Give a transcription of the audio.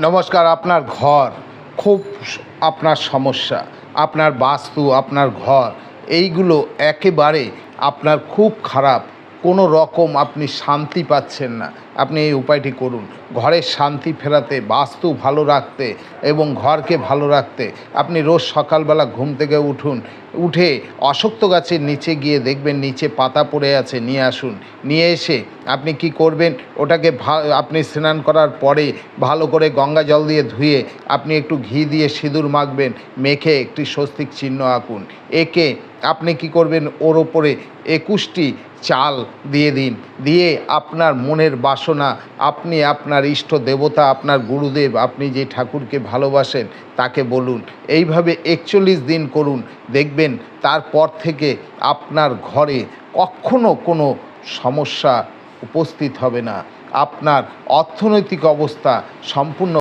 নমস্কার। আপনার ঘর খুব আপনার সমস্যা, আপনার বাস্তু, আপনার ঘর এইগুলো একেবারে আপনার খুব খারাপ। কোনো রকম আপনি শান্তি পাচ্ছেন না। আপনি এই উপায়টি করুন। ঘরের শান্তি ফেরাতে, বাস্তু ভালো রাখতে এবং ঘরকে ভালো রাখতে আপনি রোজ সকালবেলা ঘুম থেকে উঠে অশ্বত্থ গাছের নিচে গিয়ে দেখবেন নিচে পাতা পড়ে আছে, নিয়ে আসুন। নিয়ে এসে আপনি কি করবেন, ওটাকে আপনি স্নান করার পরে ভালো করে গঙ্গা জল দিয়ে ধুয়ে আপনি একটু ঘি দিয়ে সিঁদুর মাখবেন, মেখে একটি স্বস্তিক চিহ্ন আঁকুন। একে আপনি কি করবেন, ওর ওপরে 21টি চাল দিয়ে দিন। দিয়ে আপনার মনের বাসনা, আপনি আপনার ইষ্ট দেবতা, আপনার গুরুদেব, আপনি যে ঠাকুরকে ভালোবাসেন তাকে বলুন। এইভাবে 41 দিন করুন। দেখবেন তারপর থেকে আপনার ঘরে কখনো কোনো সমস্যা উপস্থিত হবে না। আপনার অর্থনৈতিক অবস্থা সম্পূর্ণ